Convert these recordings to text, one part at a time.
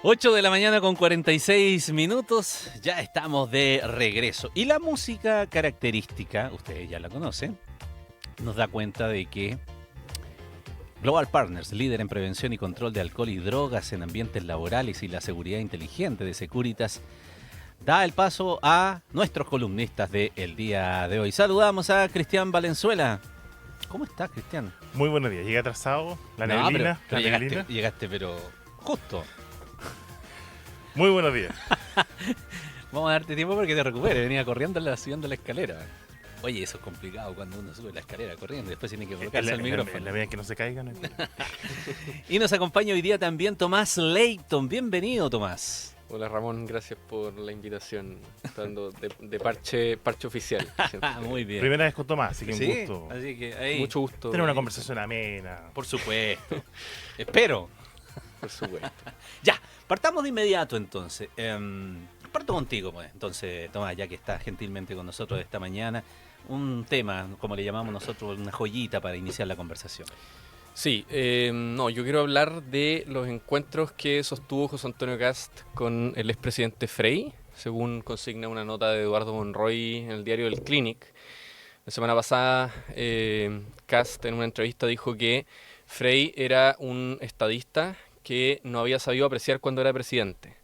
8 de la mañana con 46 minutos, ya estamos de regreso. Y la música característica, ustedes ya la conocen, nos da cuenta de que Global Partners, líder en prevención y control de alcohol y drogas en ambientes laborales y la seguridad inteligente de Securitas, da el paso a nuestros columnistas del día de hoy. Saludamos a Cristian Valenzuela. ¿Cómo estás, Cristian? Muy buenos días. Llegué atrasado. La No, neblina. pero La neblina. llegaste, pero justo. Muy buenos días. Vamos a darte tiempo para que te recuperes. Venía corriendo subiendo la escalera. Oye, eso es complicado cuando uno sube la escalera corriendo y después tiene que colocarse el micrófono. En la medida que no se caigan. Y nos acompaña hoy día también Tomás Leighton. Bienvenido, Tomás. Hola Ramón, gracias por la invitación, estando de parche oficial. Muy bien. Primera vez con Tomás, así que Sí, un gusto. así que ahí, Mucho gusto. Tener una conversación amena. por supuesto. Espero. Por supuesto. Ya, partamos de inmediato entonces. Parto contigo, pues. Entonces, Tomás, ya que estás gentilmente con nosotros esta mañana, un tema, como le llamamos nosotros, una joyita para iniciar la conversación. Sí, no, yo quiero hablar de los encuentros que sostuvo José Antonio Kast con el expresidente Frey, según consigna una nota de Eduardo Monroy en el diario El Clinic. La semana pasada, Kast en una entrevista dijo que Frey era un estadista que no había sabido apreciar cuando era presidente.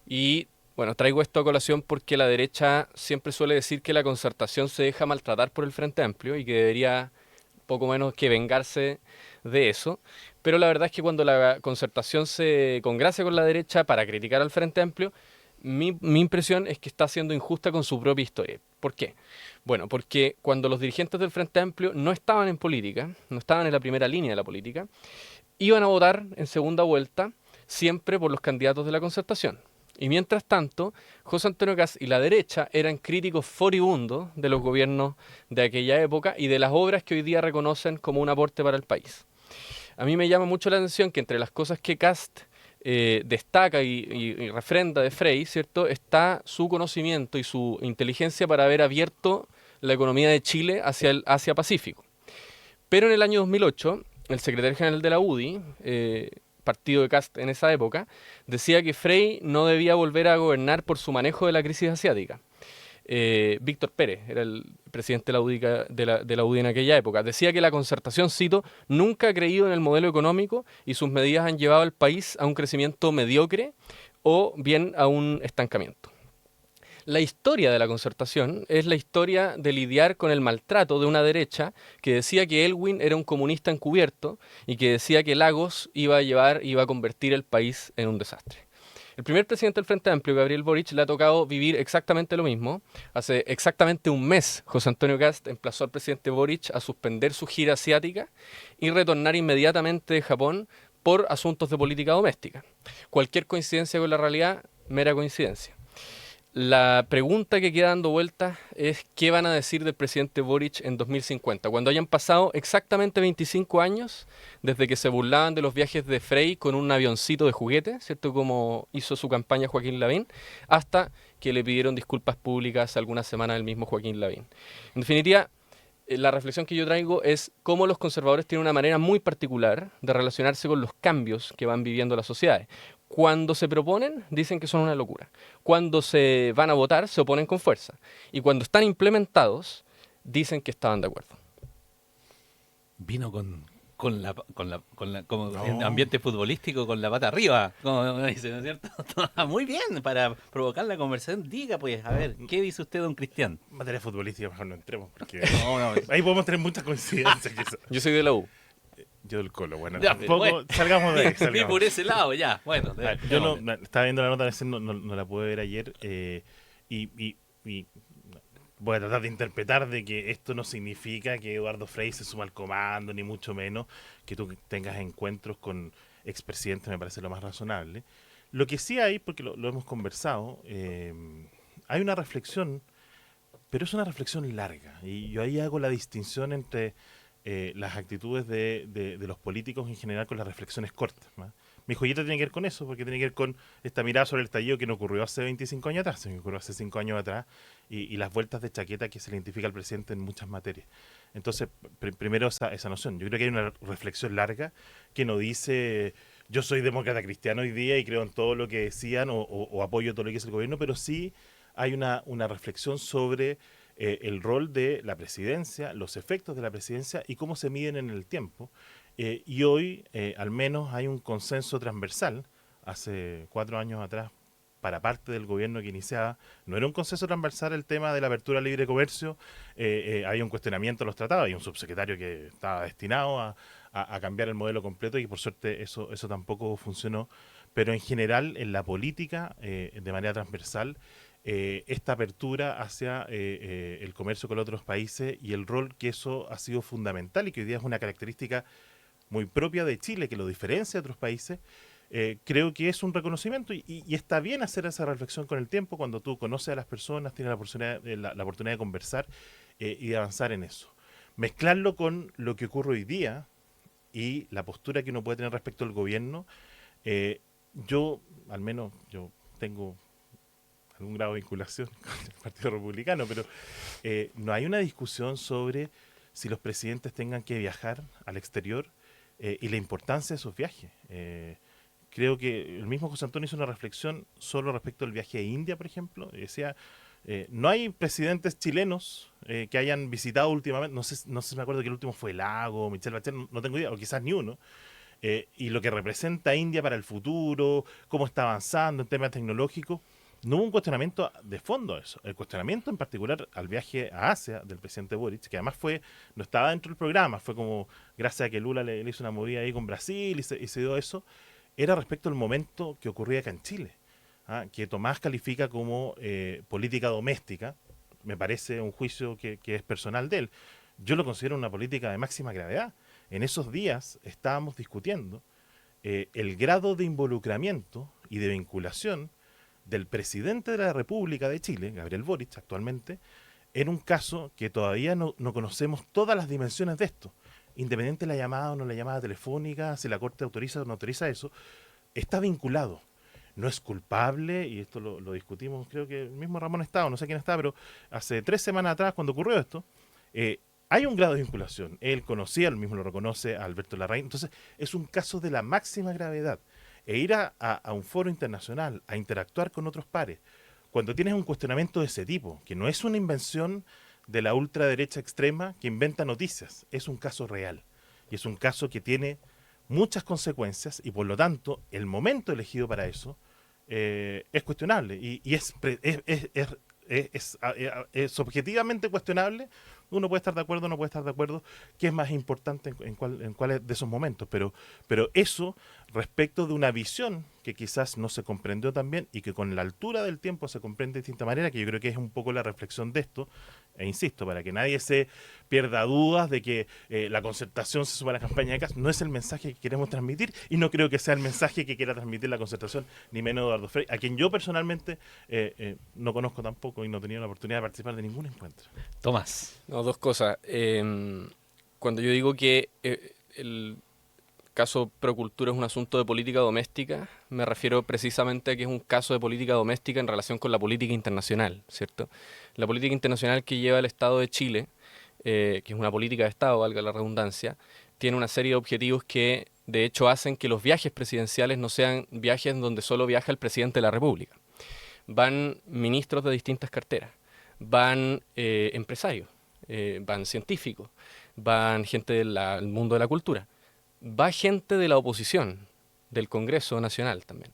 Y bueno, traigo esto a colación porque la derecha siempre suele decir que la concertación se deja maltratar por el Frente Amplio y que debería poco menos que vengarse de eso. Pero la verdad es que cuando la concertación se congracia con la derecha para criticar al Frente Amplio, mi impresión es que está siendo injusta con su propia historia. ¿Por qué? Bueno, porque cuando los dirigentes del Frente Amplio no estaban en política, no estaban en la primera línea de la política, iban a votar en segunda vuelta siempre por los candidatos de la concertación. Y mientras tanto, José Antonio Kast y la derecha eran críticos furibundos de los gobiernos de aquella época y de las obras que hoy día reconocen como un aporte para el país. A mí me llama mucho la atención que entre las cosas que Kast destaca y refrenda de Frey, ¿cierto?, está su conocimiento y su inteligencia para haber abierto la economía de Chile hacia el Asia-Pacífico. Pero en el año 2008, el secretario general de la UDI, partido de Kast en esa época, decía que Frey no debía volver a gobernar por su manejo de la crisis asiática. Víctor Pérez era el presidente de la UDI en aquella época. Decía que la concertación, cito, nunca ha creído en el modelo económico y sus medidas han llevado al país a un crecimiento mediocre o bien a un estancamiento. La historia de la concertación es la historia de lidiar con el maltrato de una derecha que decía que Elwin era un comunista encubierto y que decía que Lagos iba a convertir el país en un desastre. El primer presidente del Frente Amplio, Gabriel Boric, le ha tocado vivir exactamente lo mismo. Hace exactamente un mes, José Antonio Kast emplazó al presidente Boric a suspender su gira asiática y retornar inmediatamente de Japón por asuntos de política doméstica. Cualquier coincidencia con la realidad, mera coincidencia. La pregunta que queda dando vueltas es qué van a decir del presidente Boric en 2050, cuando hayan pasado exactamente 25 años desde que se burlaban de los viajes de Frey con un avioncito de juguete, ¿cierto?, como hizo su campaña Joaquín Lavín, hasta que le pidieron disculpas públicas algunas semanas el mismo Joaquín Lavín. En definitiva, la reflexión que yo traigo es cómo los conservadores tienen una manera muy particular de relacionarse con los cambios que van viviendo las sociedades. Cuando se proponen, dicen que son una locura. Cuando se van a votar, se oponen con fuerza. Y cuando están implementados, dicen que estaban de acuerdo. Vino como No. en ambiente futbolístico con la pata arriba, como dice, ¿no es cierto? Muy bien, para provocar la conversación, diga pues, a ver, ¿qué dice usted, don Cristian? Materia futbolística, mejor no entremos, porque No, ahí podemos tener muchas coincidencias. Quizás. Yo soy de la U. Yo del Colo, bueno, Ya, tampoco. bueno. Salgamos de ahí. Vi Salgamos. por ese lado, ya, bueno. Ah, yo no, estaba viendo la nota, a veces no la pude ver ayer, y voy a tratar de interpretar de que esto no significa que Eduardo Frei se suma al comando, ni mucho menos que tú tengas encuentros con expresidentes, me parece lo más razonable. Lo que sí hay, porque lo hemos conversado, hay una reflexión, pero es una reflexión larga, y yo ahí hago la distinción entre las actitudes de los políticos en general con las reflexiones cortas, ¿no? Mi joyita tiene que ver con eso, porque tiene que ver con esta mirada sobre el estallido que no ocurrió hace 25 años atrás, sino que ocurrió hace 5 años atrás, y las vueltas de chaqueta que se le identifica al presidente en muchas materias. Entonces, primero esa noción. Yo creo que hay una reflexión larga que no dice yo soy demócrata cristiano hoy día y creo en todo lo que decían o apoyo todo lo que es el gobierno, pero sí hay una reflexión sobre el rol de la presidencia, los efectos de la presidencia y cómo se miden en el tiempo. Y hoy, al menos, hay un consenso transversal. Hace 4 años atrás, para parte del gobierno que iniciaba, no era un consenso transversal el tema de la apertura libre de comercio, había un cuestionamiento de los tratados, hay un subsecretario que estaba destinado a cambiar el modelo completo y por suerte eso tampoco funcionó, pero en general en la política, de manera transversal, esta apertura hacia el comercio con otros países y el rol que eso ha sido fundamental y que hoy día es una característica muy propia de Chile, que lo diferencia de otros países, creo que es un reconocimiento y está bien hacer esa reflexión con el tiempo cuando tú conoces a las personas, tienes la oportunidad de conversar y de avanzar en eso. Mezclarlo con lo que ocurre hoy día y la postura que uno puede tener respecto al gobierno, yo, al menos, yo tengo algún grado de vinculación con el Partido Republicano, pero no hay una discusión sobre si los presidentes tengan que viajar al exterior y la importancia de esos viajes. Creo que el mismo José Antonio hizo una reflexión solo respecto al viaje a India, por ejemplo. Decía, no hay presidentes chilenos que hayan visitado últimamente, no sé si me acuerdo que el último fue Lago, Michelle Bachelet, no tengo idea, o quizás ni uno. Y lo que representa India para el futuro, cómo está avanzando en temas tecnológicos, no hubo un cuestionamiento de fondo a eso. El cuestionamiento en particular al viaje a Asia del presidente Boric, que además no estaba dentro del programa, fue como gracias a que Lula le hizo una movida ahí con Brasil y se dio eso, era respecto al momento que ocurría acá en Chile, que Tomás califica como política doméstica. Me parece un juicio que es personal de él. Yo lo considero una política de máxima gravedad. En esos días estábamos discutiendo el grado de involucramiento y de vinculación del presidente de la República de Chile, Gabriel Boric actualmente, en un caso que todavía no conocemos todas las dimensiones de esto. Independiente de la llamada o no la llamada telefónica, si la Corte autoriza o no autoriza eso, está vinculado. No es culpable, y esto lo discutimos, creo que el mismo Ramón estaba, no sé quién está, pero hace 3 semanas atrás, cuando ocurrió esto, hay un grado de vinculación. Él conocía, él mismo lo reconoce, a Alberto Larraín. Entonces, es un caso de la máxima gravedad. E ir a un foro internacional, a interactuar con otros pares, cuando tienes un cuestionamiento de ese tipo, que no es una invención de la ultraderecha extrema que inventa noticias, es un caso real. Y es un caso que tiene muchas consecuencias y por lo tanto el momento elegido para eso es cuestionable y es objetivamente cuestionable. Uno puede estar de acuerdo, no puede estar de acuerdo, qué es más importante en cuáles de esos momentos, pero eso respecto de una visión que quizás no se comprendió tan bien y que con la altura del tiempo se comprende de distinta manera, que yo creo que es un poco la reflexión de esto, e insisto, para que nadie se pierda dudas de que la concertación se suma a la campaña de Kast, no es el mensaje que queremos transmitir y no creo que sea el mensaje que quiera transmitir la concertación, ni menos Eduardo Frei, a quien yo personalmente no conozco tampoco y no he tenido la oportunidad de participar de ningún encuentro. Tomás. No, dos cosas. Cuando yo digo que el caso Procultura es un asunto de política doméstica, me refiero precisamente a que es un caso de política doméstica en relación con la política internacional, ¿cierto? La política internacional que lleva el Estado de Chile, que es una política de Estado, valga la redundancia, tiene una serie de objetivos que de hecho hacen que los viajes presidenciales no sean viajes donde solo viaja el presidente de la República. Van ministros de distintas carteras, van empresarios, van científicos, van gente del mundo de la cultura, va gente de la oposición, del Congreso Nacional también.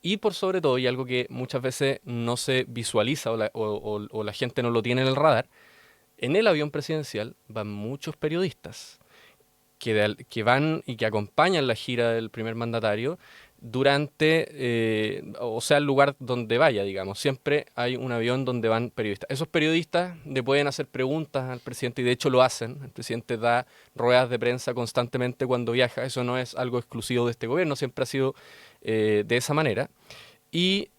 Y por sobre todo, y algo que muchas veces no se visualiza o la gente no lo tiene en el radar, en el avión presidencial van muchos periodistas que van y que acompañan la gira del primer mandatario durante, o sea, el lugar donde vaya, digamos. Siempre hay un avión donde van periodistas. Esos periodistas le pueden hacer preguntas al presidente y de hecho lo hacen. El presidente da ruedas de prensa constantemente cuando viaja. Eso no es algo exclusivo de este gobierno, siempre ha sido de esa manera. Y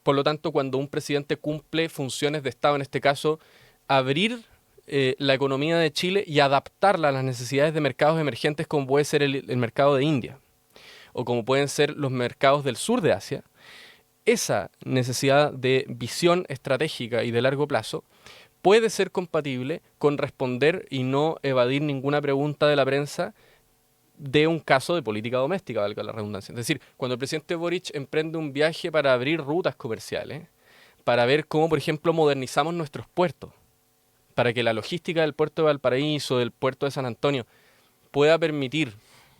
por lo tanto, cuando un presidente cumple funciones de Estado, en este caso, abrir la economía de Chile y adaptarla a las necesidades de mercados emergentes como puede ser el mercado de India o como pueden ser los mercados del sur de Asia, esa necesidad de visión estratégica y de largo plazo puede ser compatible con responder y no evadir ninguna pregunta de la prensa de un caso de política doméstica, valga la redundancia. Es decir, cuando el presidente Boric emprende un viaje para abrir rutas comerciales, para ver cómo, por ejemplo, modernizamos nuestros puertos, para que la logística del puerto de Valparaíso, del puerto de San Antonio, pueda permitir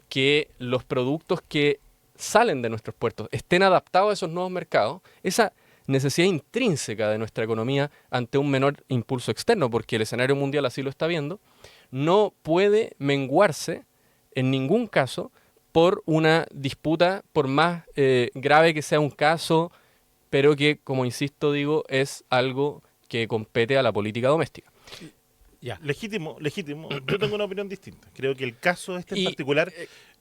que los productos que salen de nuestros puertos estén adaptados a esos nuevos mercados, esa necesidad intrínseca de nuestra economía ante un menor impulso externo, porque el escenario mundial así lo está viendo, no puede menguarse en ningún caso por una disputa, por más grave que sea un caso, pero que, como insisto, digo, es algo que compete a la política doméstica. Ya. Legítimo. Yo tengo una opinión distinta. Creo que el caso en Y, particular,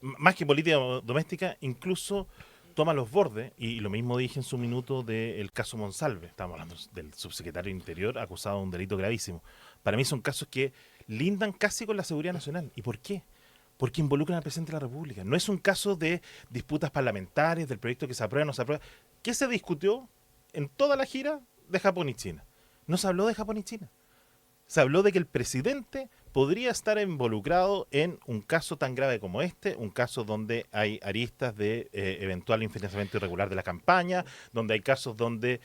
más que política doméstica, incluso toma los bordes, y lo mismo dije en su minuto del caso Monsalve. Estamos hablando del subsecretario de Interior acusado de un delito gravísimo. Para mí son casos que lindan casi con la seguridad nacional. ¿Y por qué? Porque involucran al presidente de la República. No es un caso de disputas parlamentarias, del proyecto que se aprueba o no se aprueba. ¿Qué se discutió en toda la gira de Japón y China? No se habló de Japón y China. Se habló de que el presidente podría estar involucrado en un caso tan grave como este, un caso donde hay aristas de eventual financiamiento irregular de la campaña, donde hay casos donde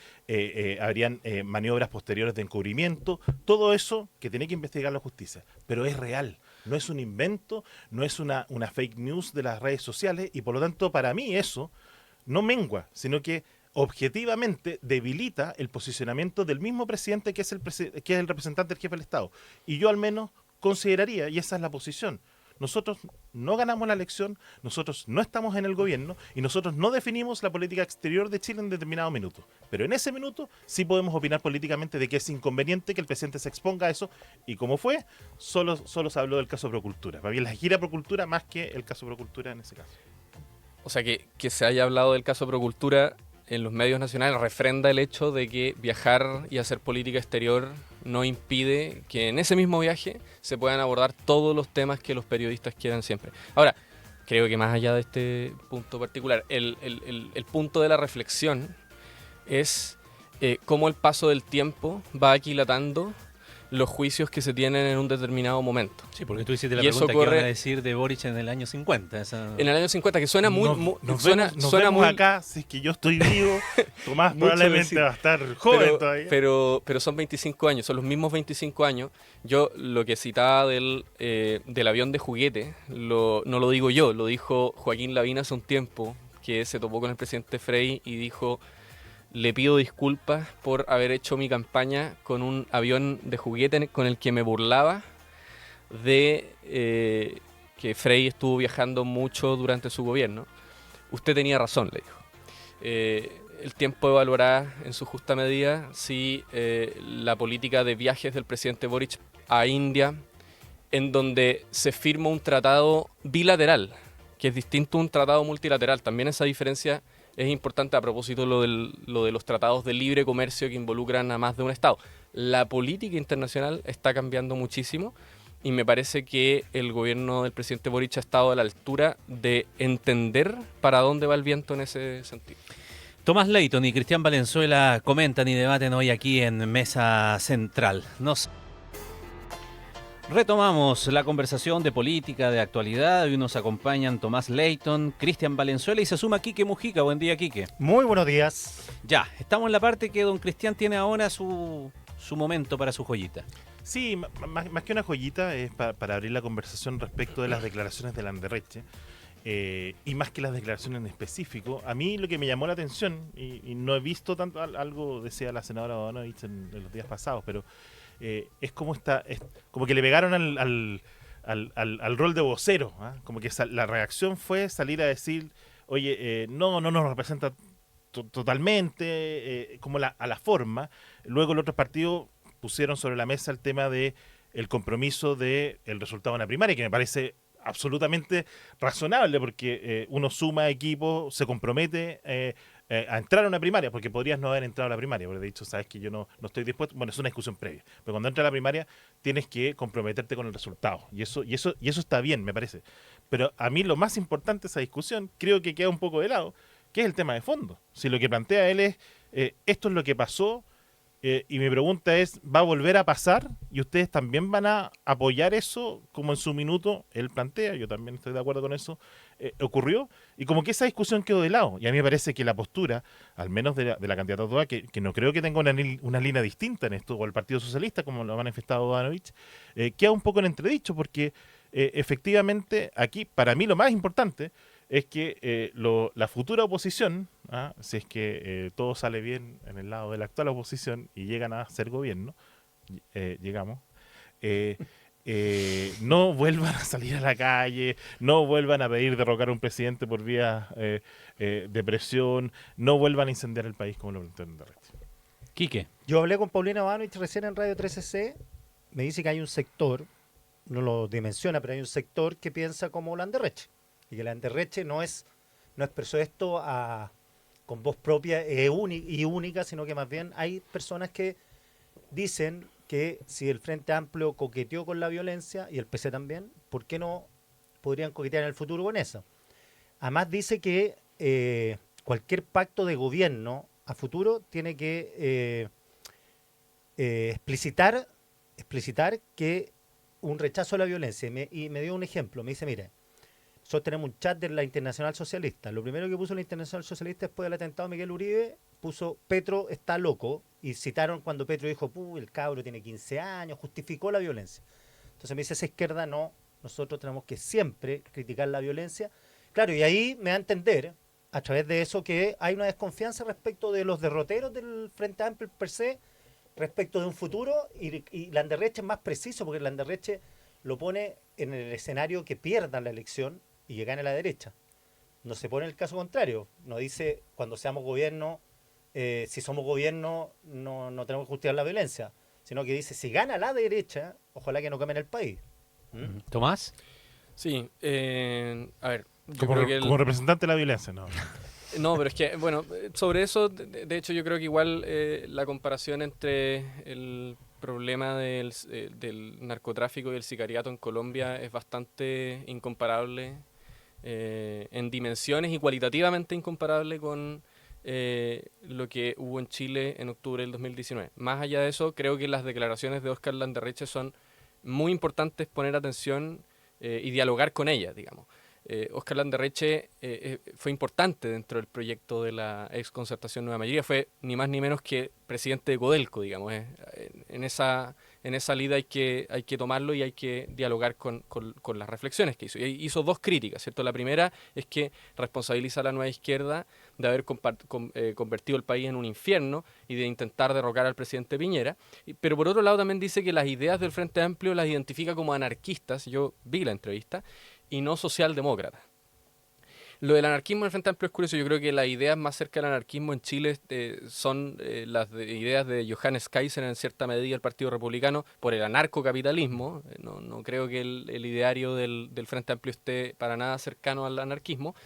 habrían maniobras posteriores de encubrimiento, todo eso que tiene que investigar la justicia, pero es real, no es un invento, no es una fake news de las redes sociales, y por lo tanto para mí eso no mengua, sino que objetivamente debilita el posicionamiento del mismo presidente que es el representante del jefe del Estado. Y yo al menos consideraría, y esa es la posición, nosotros no ganamos la elección, nosotros no estamos en el gobierno y nosotros no definimos la política exterior de Chile en determinado minuto. Pero en ese minuto sí podemos opinar políticamente de que es inconveniente que el presidente se exponga a eso, y como fue, solo se habló del caso Procultura. Para mí la gira Procultura más que el caso Procultura en ese caso. O sea, que se haya hablado del caso Procultura en los medios nacionales refrenda el hecho de que viajar y hacer política exterior no impide que en ese mismo viaje se puedan abordar todos los temas que los periodistas quieran siempre. Ahora, creo que más allá de este punto particular, el punto de la reflexión es cómo el paso del tiempo va aquilatando los juicios que se tienen en un determinado momento. Sí, porque tú hiciste la Y eso pregunta que ocurre- iban a decir de Boric en el año 50. En el año 50, que suena muy... Nos suena vemos muy acá, si es que yo estoy vivo, Tomás Mucho probablemente decir. va a estar joven todavía. pero son 25 años, son los mismos 25 años. Yo lo que citaba del avión de juguete, no lo digo yo, lo dijo Joaquín Lavín hace un tiempo, que se topó con el presidente Frei y dijo: le pido disculpas por haber hecho mi campaña con un avión de juguete con el que me burlaba de que Frei estuvo viajando mucho durante su gobierno. Usted tenía razón, le dijo. El tiempo evaluará en su justa medida si la política de viajes del presidente Boric a India, en donde se firma un tratado bilateral, que es distinto a un tratado multilateral. También esa diferencia es importante a propósito de lo de los tratados de libre comercio que involucran a más de un Estado. La política internacional está cambiando muchísimo y me parece que el gobierno del presidente Boric ha estado a la altura de entender para dónde va el viento en ese sentido. Tomás Leighton y Cristian Valenzuela comentan y debaten hoy aquí en Mesa Central. Retomamos la conversación de política, de actualidad. Hoy nos acompañan Tomás Leighton, Cristian Valenzuela y se suma Quique Mujica. Buen día, Quique. Muy buenos días. Ya, estamos en la parte que don Cristian tiene ahora su momento para su joyita. Sí, más que una joyita, es para abrir la conversación respecto de las declaraciones de Landerreche. Y más que las declaraciones en específico, a mí lo que me llamó la atención, y no he visto tanto, algo decía la senadora Bodanovich en los días pasados, pero es como como que le pegaron al rol de vocero, ¿ah? Como que la reacción fue salir a decir, oye, no nos representa totalmente, como a la forma. Luego el otro partido pusieron sobre la mesa el tema de el compromiso del resultado de una primaria, que me parece absolutamente razonable, porque uno suma equipos, se compromete a entrar a una primaria, porque podrías no haber entrado a la primaria, porque de hecho sabes que yo no estoy dispuesto. Bueno, es una discusión previa, pero cuando entras a la primaria tienes que comprometerte con el resultado, y eso está bien, me parece. Pero a mí lo más importante de esa discusión creo que queda un poco de lado, que es el tema de fondo. Si lo que plantea él es esto es lo que pasó, Y mi pregunta es, ¿va a volver a pasar? ¿Y ustedes también van a apoyar eso como en su minuto él plantea? Yo también estoy de acuerdo con eso. Ocurrió y como que esa discusión quedó de lado. Y a mí me parece que la postura, al menos de la candidata Toa, que no creo que tenga una línea distinta en esto, o el Partido Socialista, como lo ha manifestado Bodanovich, queda un poco en entredicho porque efectivamente aquí, para mí lo más importante es que la futura oposición, si es que todo sale bien en el lado de la actual oposición y llegan a ser gobierno, llegamos, no vuelvan a salir a la calle, no vuelvan a pedir derrocar a un presidente por vía de presión, no vuelvan a incendiar el país como lo planteó Landerreche. Quique. Yo hablé con Paulina Bodanovich recién en Radio 13C, me dice que hay un sector, no lo dimensiona, pero hay un sector que piensa como Landerreche, y que Landerreche no expresó esto con voz propia y única, sino que más bien hay personas que dicen que si el Frente Amplio coqueteó con la violencia, y el PC también, ¿por qué no podrían coquetear en el futuro con eso? Además dice que cualquier pacto de gobierno a futuro tiene que explicitar que un rechazo a la violencia. Y me dio un ejemplo, me dice, mire, nosotros tenemos un chat de la Internacional Socialista. Lo primero que puso la Internacional Socialista después del atentado a Miguel Uribe, puso Petro está loco, y citaron cuando Petro dijo, el cabro tiene 15 años, justificó la violencia. Entonces me dice, esa izquierda no, nosotros tenemos que siempre criticar la violencia. Claro, y ahí me da a entender, a través de eso, que hay una desconfianza respecto de los derroteros del Frente Amplio per se, respecto de un futuro, y Landerreche es más preciso, porque Landerreche lo pone en el escenario que pierdan la elección y que gane la derecha. No se pone el caso contrario, no dice cuando seamos gobierno, si somos gobierno no tenemos que justificar la violencia, sino que dice si gana la derecha, ojalá que no cambien el país. ¿Tomás? Sí, a ver, yo Como, creo que como representante de la violencia, ¿no? No, pero es que, bueno, sobre eso, de hecho yo creo que igual la comparación entre el problema del narcotráfico y el sicariato en Colombia es bastante incomparable en dimensiones y cualitativamente incomparable con lo que hubo en Chile en octubre del 2019. Más allá de eso, creo que las declaraciones de Óscar Landerreche son muy importantes poner atención y dialogar con ellas, digamos. Óscar Landerreche fue importante dentro del proyecto de la ex Concertación Nueva Mayoría, fue ni más ni menos que presidente de Codelco, digamos. En esa lida hay que tomarlo y hay que dialogar con las reflexiones que hizo. Y hizo dos críticas, ¿cierto? La primera es que responsabiliza a la nueva izquierda de haber convertido el país en un infierno y de intentar derrocar al presidente Piñera, pero por otro lado también dice que las ideas del Frente Amplio las identifica como anarquistas, yo vi la entrevista, y no socialdemócrata. Lo del anarquismo en el Frente Amplio es curioso. Yo creo que las ideas más cerca del anarquismo en Chile son las ideas de Johannes Kaiser, en cierta medida el Partido Republicano, por el anarcocapitalismo. No creo que el ideario del Frente Amplio esté para nada cercano al anarquismo.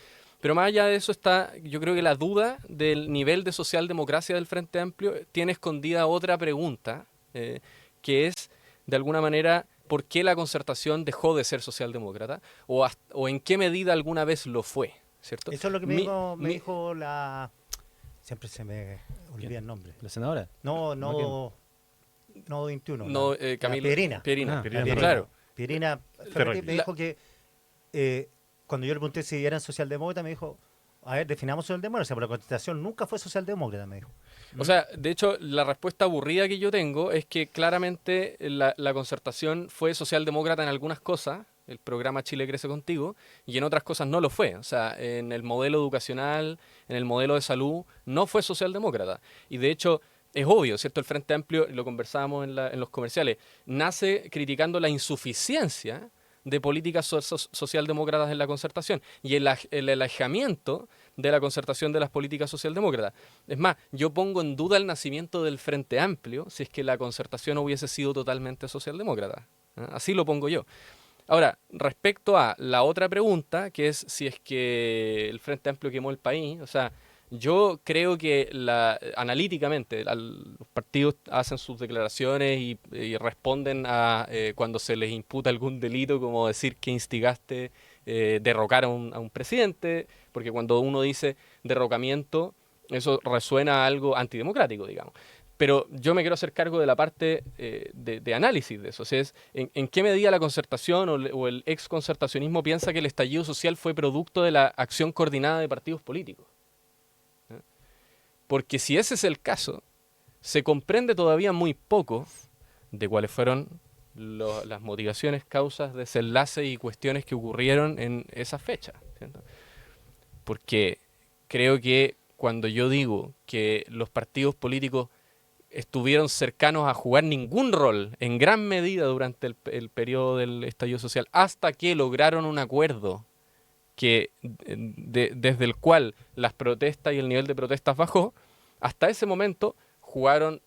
Pero más allá de eso está, yo creo que la duda del nivel de socialdemocracia del Frente Amplio tiene escondida otra pregunta, que es, de alguna manera, ¿por qué la Concertación dejó de ser socialdemócrata? ¿O en qué medida alguna vez lo fue? ¿Cierto? Eso es lo que me dijo la... Siempre se me olvida el nombre. ¿La senadora? No 21. No, Pierina. Pierina, Pierina, claro. Pierina Ferroy. me dijo que cuando yo le pregunté si eran socialdemócratas, me dijo, a ver, definamos socialdemócrata. O sea, por la Constitución nunca fue socialdemócrata, me dijo. O sea, de hecho, la respuesta aburrida que yo tengo es que claramente la Concertación fue socialdemócrata en algunas cosas, el programa Chile Crece Contigo, y en otras cosas no lo fue. O sea, en el modelo educacional, en el modelo de salud, no fue socialdemócrata. Y de hecho, es obvio, ¿cierto? El Frente Amplio, lo conversábamos en los comerciales, nace criticando la insuficiencia de políticas socialdemócratas en la Concertación y el alejamiento de la Concertación de las políticas socialdemócratas. Es más, yo pongo en duda el nacimiento del Frente Amplio si es que la Concertación hubiese sido totalmente socialdemócrata. Así lo pongo yo. Ahora, respecto a la otra pregunta, que es si es que el Frente Amplio quemó el país, o sea, yo creo que analíticamente los partidos hacen sus declaraciones y responden a cuando se les imputa algún delito, como decir que instigaste derrocar a un presidente, porque cuando uno dice derrocamiento, eso resuena a algo antidemocrático, digamos. Pero yo me quiero hacer cargo de la parte de análisis de eso. O sea, en qué medida la concertación o el exconcertacionismo piensa que el estallido social fue producto de la acción coordinada de partidos políticos. ¿Eh? Porque si ese es el caso, se comprende todavía muy poco de cuáles fueron las motivaciones, causas, desenlaces y cuestiones que ocurrieron en esa fecha. ¿Cierto? Porque creo que cuando yo digo que los partidos políticos estuvieron cercanos a jugar ningún rol en gran medida durante el periodo del estallido social, hasta que lograron un acuerdo que desde el cual las protestas y el nivel de protestas bajó, hasta ese momento jugaron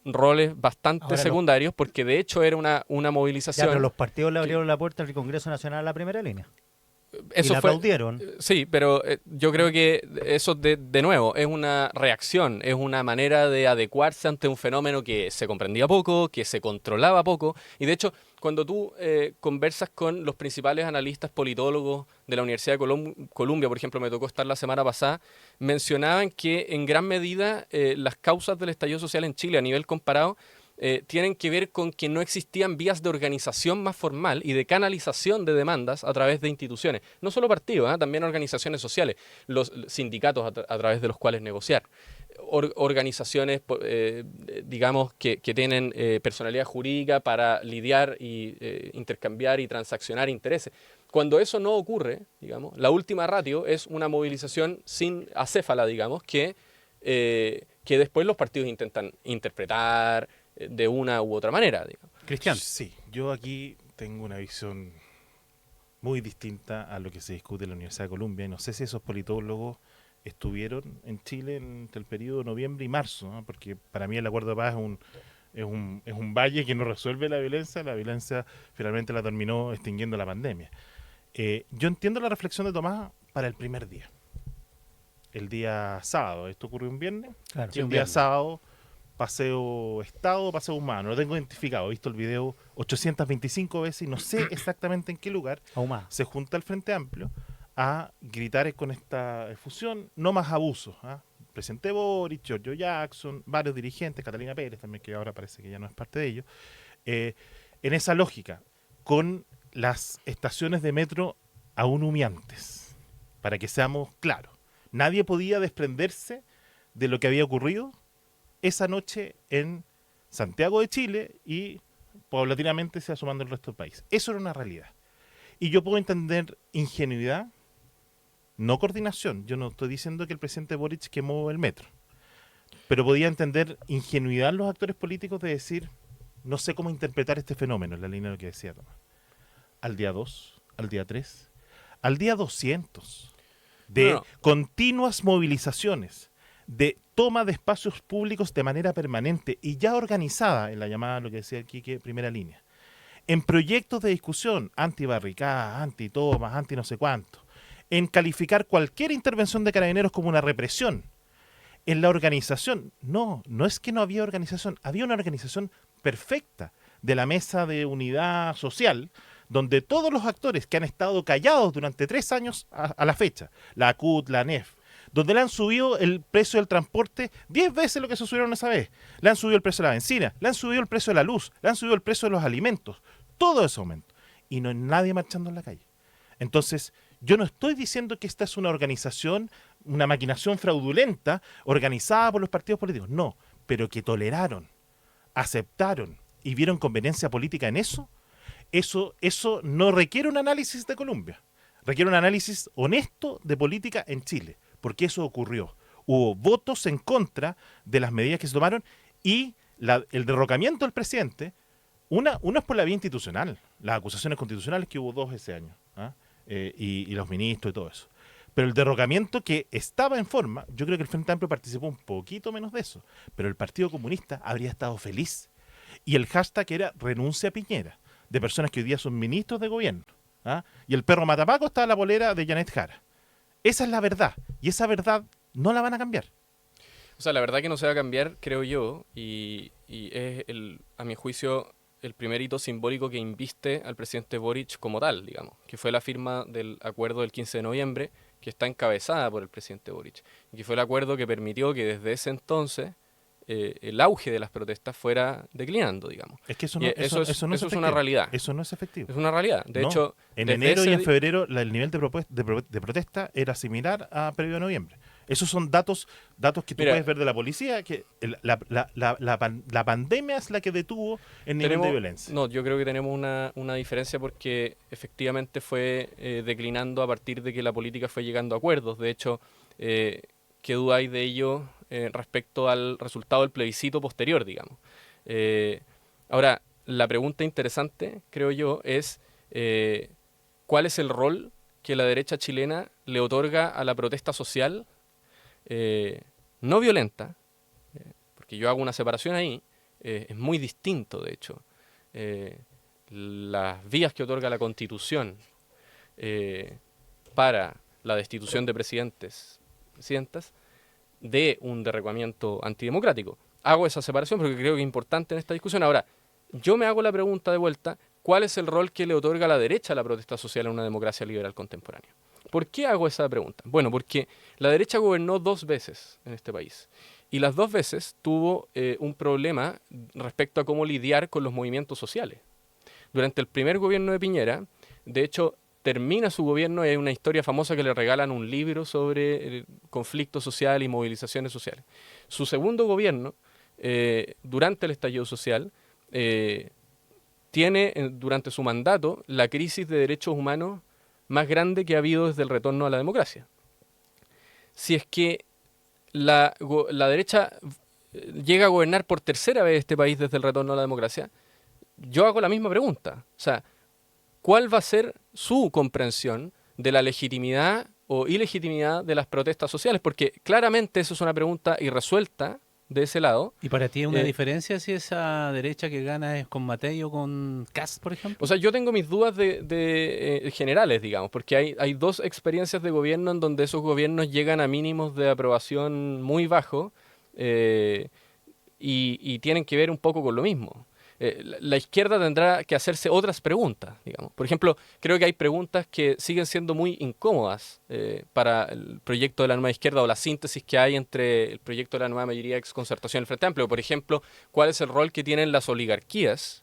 roles bastante Ahora secundarios, porque de hecho era una Ya, movilización. pero los partidos le abrieron la puerta al Congreso Nacional a la primera línea. Y Eso la fue, aplaudieron. sí, pero yo creo que eso de nuevo es una reacción, es una manera de adecuarse ante un fenómeno que se comprendía poco, que se controlaba poco. Y de hecho, cuando tú conversas con los principales analistas politólogos de la Universidad de Columbia, por ejemplo, me tocó estar la semana pasada, mencionaban que en gran medida las causas del estallido social en Chile a nivel comparado tienen que ver con que no existían vías de organización más formal y de canalización de demandas a través de instituciones. No solo partidos, también organizaciones sociales, los sindicatos a través de los cuales negociar. Organizaciones, digamos, que tienen personalidad jurídica para lidiar y intercambiar y transaccionar intereses. Cuando eso no ocurre, digamos, la última ratio es una movilización sin acéfala, digamos, que después los partidos intentan interpretar de una u otra manera, digamos. Cristian. Sí, yo aquí tengo una visión muy distinta a lo que se discute en la Universidad de Columbia, y no sé si esos politólogos estuvieron en Chile entre el periodo de noviembre y marzo, ¿no? Porque para mí el acuerdo de paz es un valle que no resuelve la violencia finalmente la terminó extinguiendo la pandemia. Yo entiendo la reflexión de Tomás para el primer día, el día sábado. Esto ocurrió un viernes. Claro. Sí, el día sábado, paseo Estado, paseo humano. Lo tengo identificado. He visto el video 825 veces y no sé exactamente en qué lugar Ahumada. se junta el Frente Amplio a gritar con esta fusión, no más abusos. Presidente Boric, Giorgio Jackson, varios dirigentes, Catalina Pérez también, que ahora parece que ya no es parte de ello, en esa lógica, con las estaciones de metro aún humeantes, para que seamos claros. Nadie podía desprenderse de lo que había ocurrido esa noche en Santiago de Chile y paulatinamente se va sumando el resto del país. Eso era una realidad. Y yo puedo entender ingenuidad, no coordinación. Yo no estoy diciendo que el presidente Boric quemó el metro, pero podía entender ingenuidad en los actores políticos de decir, no sé cómo interpretar este fenómeno, en la línea de lo que decía Tomás. Al día 2, al día 3, al día 200, de continuas movilizaciones, de toma de espacios públicos de manera permanente y ya organizada en la llamada, lo que decía el Quique, primera línea, en proyectos de discusión, anti-barricadas, anti-tomas, anti-no sé cuánto, en calificar cualquier intervención de carabineros como una represión, en la organización. No es que no había organización, había una organización perfecta de la mesa de unidad social, donde todos los actores que han estado callados durante 3 años a la fecha, la ACUT, la ANEF, donde le han subido el precio del transporte 10 veces lo que se subieron esa vez, le han subido el precio de la benzina, le han subido el precio de la luz, le han subido el precio de los alimentos, todo ese aumento, y no hay nadie marchando en la calle. Entonces, yo no estoy diciendo que esta es una organización, una maquinación fraudulenta organizada por los partidos políticos, no, pero que toleraron, aceptaron y vieron conveniencia política en eso no requiere un análisis de Colombia, requiere un análisis honesto de política en Chile, porque eso ocurrió. Hubo votos en contra de las medidas que se tomaron y el derrocamiento del presidente, uno es por la vía institucional, las acusaciones constitucionales que hubo 2 ese año, y los ministros y todo eso. Pero el derrocamiento que estaba en forma, yo creo que el Frente Amplio participó un poquito menos de eso, pero el Partido Comunista habría estado feliz. Y el hashtag era renuncia a Piñera, de personas que hoy día son ministros de gobierno. Y el perro matapaco está en la polera de Janet Jara. Esa es la verdad, y esa verdad no la van a cambiar. O sea, la verdad que no se va a cambiar, creo yo, y es, a mi juicio, el primer hito simbólico que inviste al presidente Boric como tal, digamos, que fue la firma del acuerdo del 15 de noviembre, que está encabezada por el presidente Boric, y que fue el acuerdo que permitió que desde ese entonces el auge de las protestas fuera declinando, digamos. Es que eso Y no, eso es una efectivo. realidad. Eso no es efectivo. Es una realidad. De No. hecho, En desde enero y ese en febrero el nivel de protesta era similar a previo a noviembre. Esos son datos que tú Mira, puedes ver de la policía, que la pandemia es la que detuvo el nivel de violencia. No, yo creo que tenemos una diferencia porque efectivamente fue declinando a partir de que la política fue llegando a acuerdos. De hecho, ¿qué duda hay de ello respecto al resultado del plebiscito posterior, digamos? Ahora, la pregunta interesante, creo yo, es ¿cuál es el rol que la derecha chilena le otorga a la protesta social no violenta? Porque yo hago una separación ahí, es muy distinto, de hecho. Las vías que otorga la Constitución para la destitución de presidentas de un derrocamiento antidemocrático. Hago esa separación porque creo que es importante en esta discusión. Ahora, yo me hago la pregunta de vuelta, ¿cuál es el rol que le otorga la derecha a la protesta social en una democracia liberal contemporánea? ¿Por qué hago esa pregunta? Bueno, porque la derecha gobernó 2 veces en este país y las 2 veces tuvo un problema respecto a cómo lidiar con los movimientos sociales. Durante el primer gobierno de Piñera, de hecho, termina su gobierno y hay una historia famosa que le regalan un libro sobre el conflicto social y movilizaciones sociales. Su segundo gobierno, durante el estallido social, tiene durante su mandato la crisis de derechos humanos más grande que ha habido desde el retorno a la democracia. Si es que la derecha llega a gobernar por tercera vez este país desde el retorno a la democracia, yo hago la misma pregunta. O sea, ¿cuál va a ser su comprensión de la legitimidad o ilegitimidad de las protestas sociales? Porque claramente eso es una pregunta irresuelta de ese lado. ¿Y para ti es una diferencia si esa derecha que gana es con Matei o con Kast, por ejemplo? O sea, yo tengo mis dudas de generales, digamos, porque hay 2 experiencias de gobierno en donde esos gobiernos llegan a mínimos de aprobación muy bajos y tienen que ver un poco con lo mismo. La izquierda tendrá que hacerse otras preguntas, digamos. Por ejemplo, creo que hay preguntas que siguen siendo muy incómodas para el proyecto de la nueva izquierda o la síntesis que hay entre el proyecto de la nueva mayoría ex concertación y el Frente Amplio. Por ejemplo, ¿cuál es el rol que tienen las oligarquías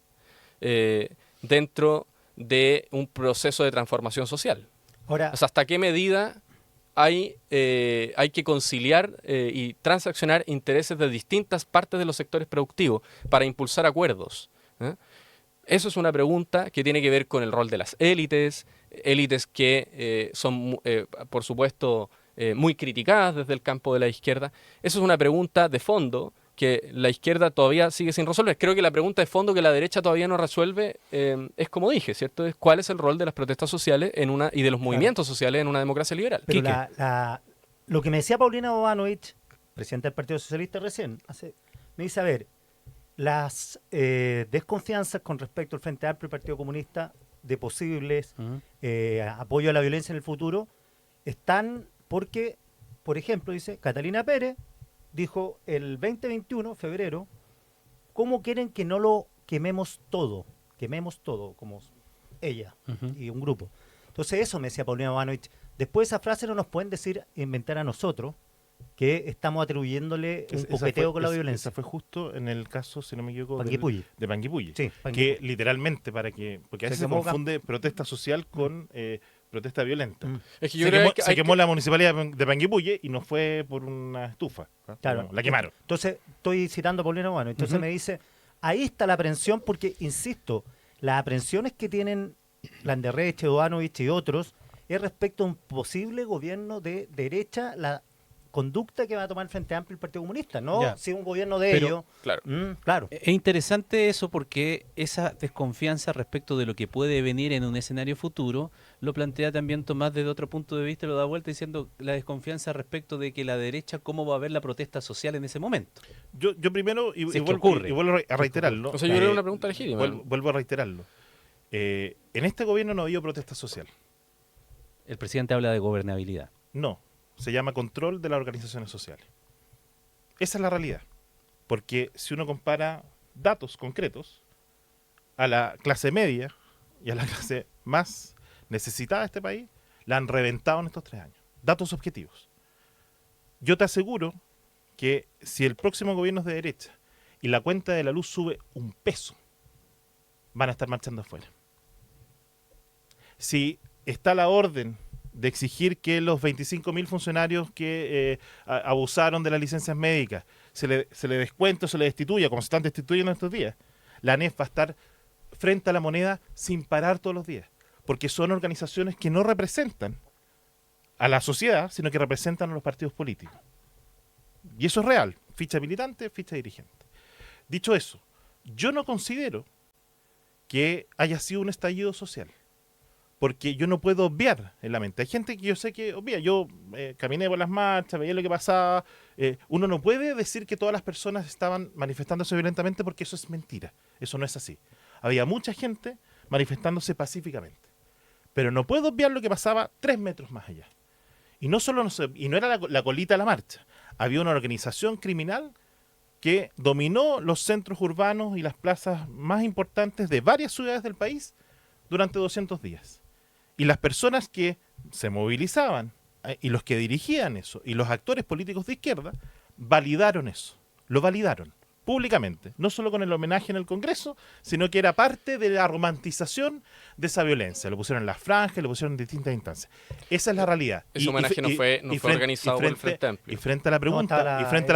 dentro de un proceso de transformación social? Ahora, O sea, ¿hasta qué medida hay que conciliar y transaccionar intereses de distintas partes de los sectores productivos para impulsar acuerdos? Eso es una pregunta que tiene que ver con el rol de las élites que son, por supuesto, muy criticadas desde el campo de la izquierda. Eso es una pregunta de fondo que la izquierda todavía sigue sin resolver. Creo que la pregunta de fondo que la derecha todavía no resuelve es como dije, ¿cierto? Es cuál es el rol de las protestas sociales y de los movimientos sociales en una democracia liberal. pero lo que me decía Paulina Bobanovich, presidenta del Partido Socialista recién, me dice, a ver, las desconfianzas con respecto al Frente Amplio y Partido Comunista de posibles apoyo a la violencia en el futuro están porque, por ejemplo, dice, Catalina Pérez dijo el 2021, febrero, ¿cómo quieren que no lo quememos todo? Quememos todo, como ella y un grupo. Entonces eso me decía Paulina Bobanovich. Después de esa frase no nos pueden inventar a nosotros que estamos atribuyéndole un coqueteo con la violencia. Esa fue justo en el caso, si no me equivoco, de Panguipulli. Sí, que literalmente, porque a veces se confunde protesta social con protesta violenta. Es que yo creo que se quemó la municipalidad de Panguipulli y no fue por una estufa. Claro. La quemaron. Entonces, estoy citando a Paulina Bobanovich. Entonces me dice, ahí está la aprehensión, porque, insisto, las aprehensiones que tienen Landerreche, Bobanovich y otros es respecto a un posible gobierno de derecha, la conducta que va a tomar el Frente Amplio y el Partido Comunista, ¿no? Si es un gobierno de ellos. Claro. Claro. Es interesante eso porque esa desconfianza respecto de lo que puede venir en un escenario futuro lo plantea también Tomás desde otro punto de vista, lo da vuelta diciendo la desconfianza respecto de que la derecha, cómo va a ver la protesta social en ese momento. Yo primero, y ocurre. vuelvo a reiterarlo. O sea, yo creo que es una pregunta legítima. Vuelvo a reiterarlo. En este gobierno no ha habido protesta social. El presidente habla de gobernabilidad. No. Se llama control de las organizaciones sociales. Esa es la realidad. Porque si uno compara datos concretos a la clase media y a la clase más necesitada de este país, la han reventado en estos 3 años. Datos objetivos. Yo te aseguro que si el próximo gobierno es de derecha y la cuenta de la luz sube un peso, van a estar marchando afuera. Si está la orden de exigir que los 25.000 funcionarios que abusaron de las licencias médicas se le descuente o se le destituya, como se están destituyendo estos días, la ANEF va a estar frente a la moneda sin parar todos los días, porque son organizaciones que no representan a la sociedad, sino que representan a los partidos políticos. Y eso es real, ficha militante, ficha dirigente. Dicho eso, yo no considero que haya sido un estallido social, porque yo no puedo obviar en la mente. Hay gente que yo sé que obvia. Yo caminé por las marchas, veía lo que pasaba. Uno no puede decir que todas las personas estaban manifestándose violentamente, porque eso es mentira. Eso no es así. Había mucha gente manifestándose pacíficamente. Pero no puedo obviar lo que pasaba 3 metros más allá. Y no solo y no era la colita de la marcha. Había una organización criminal que dominó los centros urbanos y las plazas más importantes de varias ciudades del país durante 200 días. Y las personas que se movilizaban y los que dirigían eso y los actores políticos de izquierda validaron eso. Lo validaron públicamente, no solo con el homenaje en el Congreso, sino que era parte de la romantización de esa violencia. Lo pusieron en las franjas, lo pusieron en distintas instancias. Esa es la realidad. Ese homenaje no fue organizado por el Frente Amplio. Y frente a la pregunta, Tomás, frente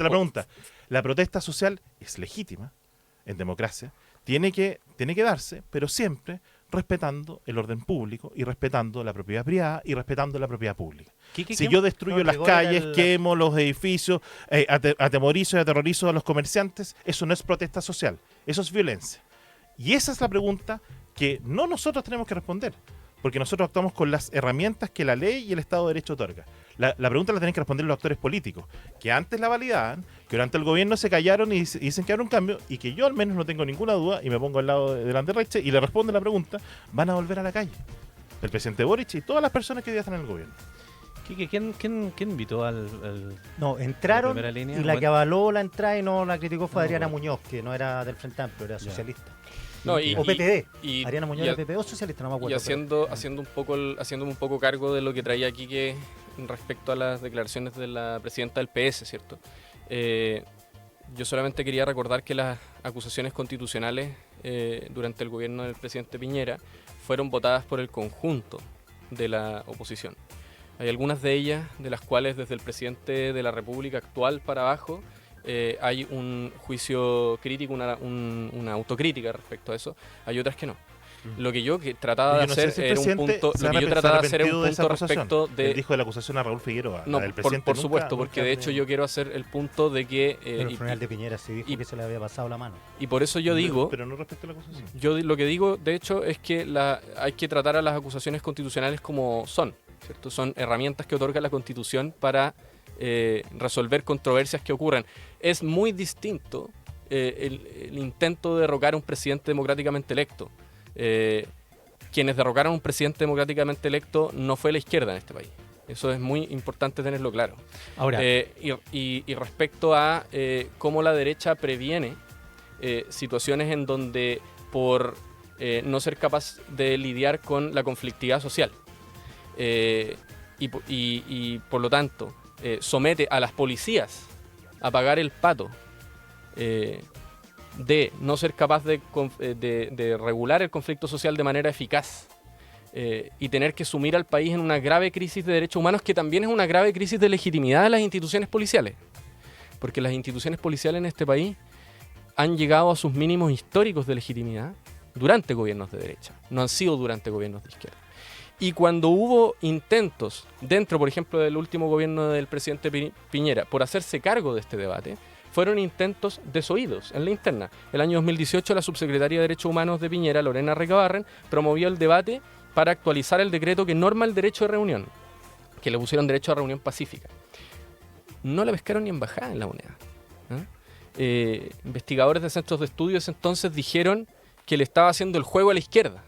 a la pregunta, la protesta social es legítima en democracia, tiene que darse, pero siempre respetando el orden público y respetando la propiedad privada y respetando la propiedad pública. Si yo destruyo las calles, quemo los edificios, atemorizo y aterrorizo a los comerciantes, eso no es protesta social, eso es violencia. Y esa es la pregunta que no nosotros tenemos que responder, porque nosotros actuamos con las herramientas que la ley y el Estado de Derecho otorga. La pregunta la tienen que responder los actores políticos, que antes la validaban, que durante el gobierno se callaron y dicen que habrá un cambio, y que yo al menos no tengo ninguna duda, y me pongo al lado de Landerreche y le respondo la pregunta, van a volver a la calle. El presidente Boric y todas las personas que hoy están en el gobierno. ¿Quién invitó al No, entraron, primera línea? y la que avaló la entrada y no la criticó fue Adriana Muñoz, que no era del Frente Amplio, era socialista. No, O PPD. y- Adriana Muñoz y- era PPD o socialista, no me acuerdo. Y haciéndome un poco cargo de lo que traía aquí que respecto a las declaraciones de la presidenta del PS, ¿cierto? Yo solamente quería recordar que las acusaciones constitucionales durante el gobierno del presidente Piñera fueron votadas por el conjunto de la oposición. Hay algunas de ellas de las cuales desde el presidente de la República actual para abajo hay un juicio crítico, una autocrítica respecto a eso. Hay otras que no. Lo que yo trataba de hacer era un punto, respecto de... Él dijo de la acusación a Raúl Figueroa. No, del presidente por nunca- supuesto, porque nunca- de hecho yo quiero hacer el punto de que... Pero el funeral de Piñera sí dijo que se le había pasado la mano. y por eso yo digo... Pero no respecto a la acusación. Yo lo que digo, de hecho, es que hay que tratar a las acusaciones constitucionales como son, ¿cierto? Son herramientas que otorga la Constitución para resolver controversias que ocurran. Es muy distinto el intento de derrocar a un presidente democráticamente electo. Quienes derrocaron a un presidente democráticamente electo no fue la izquierda en este país. Eso es muy importante tenerlo claro. Ahora, Y respecto a cómo la derecha previene situaciones en donde por no ser capaz de lidiar con la conflictividad social y por lo tanto somete a las policías a pagar el pato de no ser capaz de regular el conflicto social de manera eficaz y tener que sumir al país en una grave crisis de derechos humanos que también es una grave crisis de legitimidad de las instituciones policiales. Porque las instituciones policiales en este país han llegado a sus mínimos históricos de legitimidad durante gobiernos de derecha, no han sido durante gobiernos de izquierda. Y cuando hubo intentos dentro, por ejemplo, del último gobierno del presidente Piñera por hacerse cargo de este debate, fueron intentos desoídos en la interna. El año 2018 la subsecretaria de Derechos Humanos de Piñera, Lorena Recabarren, promovió el debate para actualizar el decreto que norma el derecho de reunión, que le pusieron derecho a reunión pacífica. No la pescaron ni embajada en la moneda. Investigadores de centros de estudios entonces dijeron que le estaba haciendo el juego a la izquierda.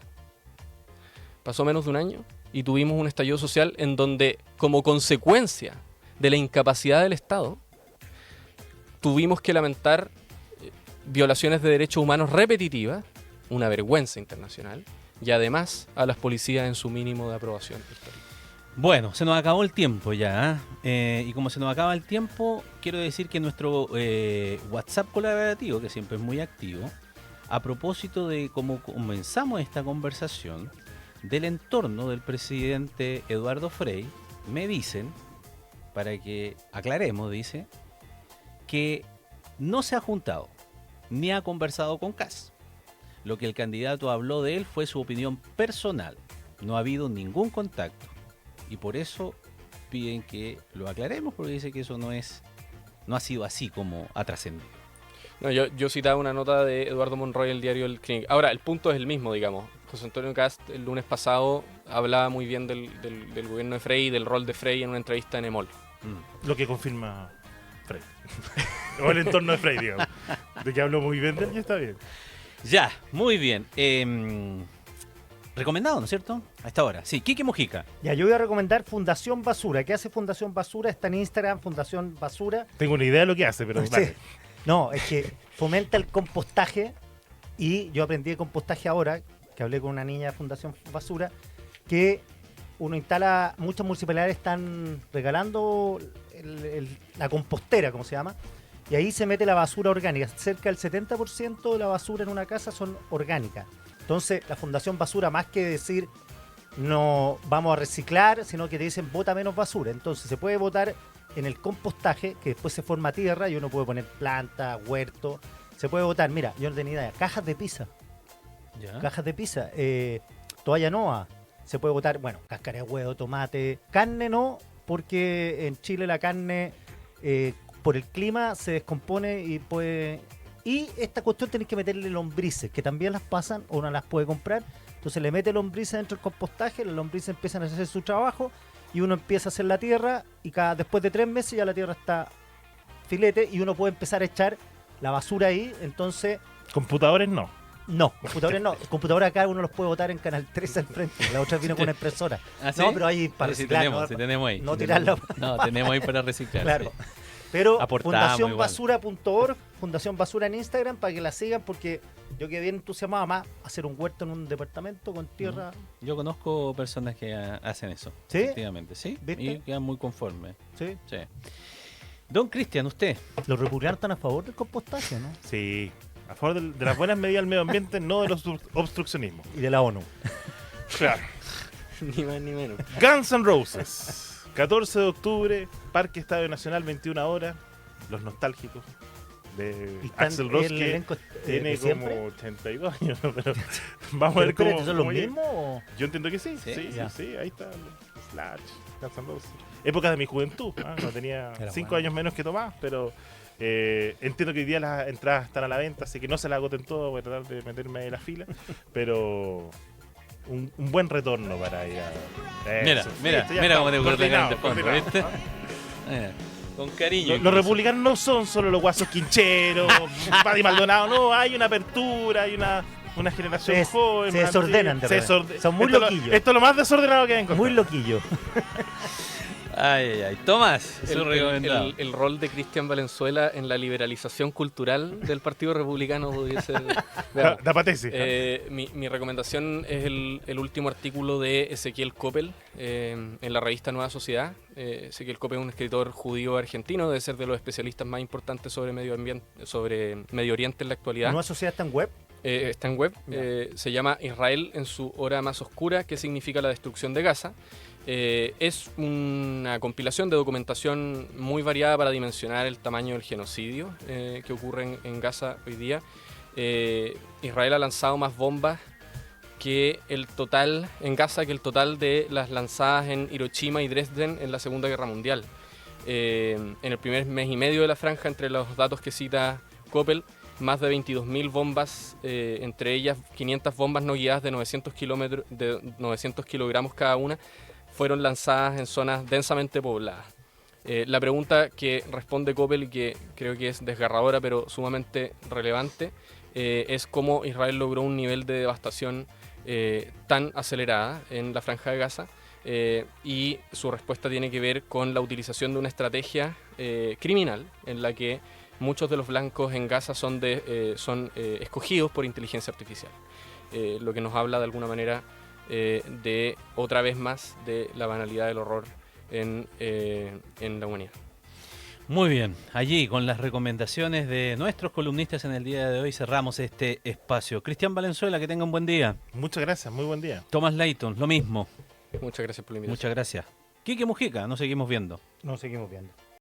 Pasó menos de un año y tuvimos un estallido social en donde, como consecuencia de la incapacidad del Estado, tuvimos que lamentar violaciones de derechos humanos repetitivas, una vergüenza internacional, y además a las policías en su mínimo de aprobación histórica. Bueno, se nos acabó el tiempo ya. Y como se nos acaba el tiempo, quiero decir que nuestro WhatsApp colaborativo, que siempre es muy activo, a propósito de cómo comenzamos esta conversación, del entorno del presidente Eduardo Frei, me dicen, para que aclaremos, dice, que no se ha juntado ni ha conversado con Kast. Lo que el candidato habló de él fue su opinión personal. No ha habido ningún contacto. Y por eso piden que lo aclaremos, porque dice que eso no ha sido así como ha trascendido. No, yo citaba una nota de Eduardo Monroy en el diario El Clinic. Ahora, el punto es el mismo, digamos. José Antonio Kast el lunes pasado hablaba muy bien del gobierno de Frei y del rol de Frei en una entrevista en EMOL. Lo que confirma Frei. O el entorno de Frei, digamos. De que habló muy bien de él y está bien. Ya, muy bien. Recomendado, ¿no es cierto? A esta hora. Sí, Quique Mojica. Ya, yo voy a recomendar Fundación Basura. ¿Qué hace Fundación Basura? Está en Instagram, Fundación Basura. Tengo una idea de lo que hace, pero Sí. dale. No, es que fomenta el compostaje y yo aprendí de compostaje ahora, que hablé con una niña de Fundación Basura, que uno instala, muchas municipalidades están regalando la compostera, como se llama, y ahí se mete la basura orgánica. Cerca del 70% de la basura en una casa son orgánicas. Entonces, la Fundación Basura, más que decir no vamos a reciclar, sino que te dicen bota menos basura. Entonces, se puede botar en el compostaje, que después se forma tierra y uno puede poner plantas, huerto. Se puede botar, mira, yo no tenía idea, cajas de pizza. Ya. Cajas de pizza, toalla Noa, se puede botar, bueno, cáscara de huevo, tomate, carne no, porque en Chile la carne por el clima se descompone y puede... Y esta cuestión tenés que meterle lombrices, que también las pasan, o uno las puede comprar, entonces le mete lombrices dentro del compostaje, las lombrices empiezan a hacer su trabajo y uno empieza a hacer la tierra y después de 3 meses ya la tierra está filete y uno puede empezar a echar la basura ahí, entonces... Computadores no. No, computadores no. Computadores acá uno los puede botar en Canal 3 al frente. La otra vino con una impresora. ¿Ah, sí? No, pero ahí para Sí, reciclar. tenemos, no, sí tenemos ahí. no sí tirarlo. No, tenemos ahí para reciclar. Claro. Sí. Pero Aportamos fundacionbasura.org, Fundación Basura en Instagram, para que la sigan, porque yo quedé bien entusiasmado más hacer un huerto en un departamento con tierra. Yo conozco personas que hacen eso. ¿Sí? Efectivamente, sí. ¿Viste? Y quedan muy conformes. ¿Sí? Sí. Don Cristian, usted. Los republicanos están a favor del compostaje, ¿no? Sí. A favor de las buenas medidas del medio ambiente, no de los obstruccionismos. Y de la ONU. Claro. Ni más ni menos. Guns N' Roses. 14 de octubre, Parque Estadio Nacional, 21 horas. Los nostálgicos de Y están Axl Rose, el que elenco, tiene de siempre. como 82 años, ¿no? Pero vamos a Pero ver cómo... espérate, ¿son los cómo llega. mismos o...? Yo entiendo que sí, Sí, sí, ya. sí, ahí está. Slash, Guns N' Roses. Época de mi juventud, ¿ah? No tenía Era 5 bueno. años menos que Tomás, pero entiendo que hoy día las entradas están a la venta, así que no se las agoten todas, voy a tratar de meterme en la fila, pero un buen retorno para ir a... Mira, Eso, mira, esto ya mira está cómo te coordinado, de fondo, coordinado, ¿viste? ¿ah? Con cariño. Los republicanos no son solo los guasos quincheros, Paddy Maldonado, no, hay una apertura, hay una generación Se joven. se desordenan de repente. Son muy esto loquillos. Esto es lo más desordenado que hay encontrado. Muy loquillo. Ay, ay, ay. Tomás, su El, recomendado. el rol de Cristian Valenzuela en la liberalización cultural del Partido Republicano pudiese... Veamos. Da patese. Mi recomendación es el último artículo de Ezequiel Coppel en la revista Nueva Sociedad. Ezequiel Coppel es un escritor judío argentino, debe ser de los especialistas más importantes sobre Medio Oriente en la actualidad. ¿Nueva sociedad está en web? Está en web, Ya. se llama Israel en su hora más oscura, que significa la destrucción de Gaza. Es una compilación de documentación muy variada para dimensionar el tamaño del genocidio que ocurre en Gaza hoy día. Israel ha lanzado más bombas que el total en Gaza que el total de las lanzadas en Hiroshima y Dresden en la Segunda Guerra Mundial. En el primer mes y medio de la franja, entre los datos que cita Coppel, más de 22.000 bombas, entre ellas 500 bombas no guiadas de 900 kilogramos cada una, fueron lanzadas en zonas densamente pobladas. La pregunta que responde Coppel y que creo que es desgarradora pero sumamente relevante es cómo Israel logró un nivel de devastación tan acelerada en la Franja de Gaza, y su respuesta tiene que ver con la utilización de una estrategia criminal en la que muchos de los blancos en Gaza son escogidos por inteligencia artificial, lo que nos habla de alguna manera de otra vez más de la banalidad del horror en la humanidad. Muy bien, allí con las recomendaciones de nuestros columnistas en el día de hoy cerramos este espacio. Cristian Valenzuela, que tenga un buen día. Muchas gracias, muy buen día. Thomas Layton, lo mismo. Muchas gracias por la invitación. Muchas gracias. Quique Mujica, nos seguimos viendo. Nos seguimos viendo.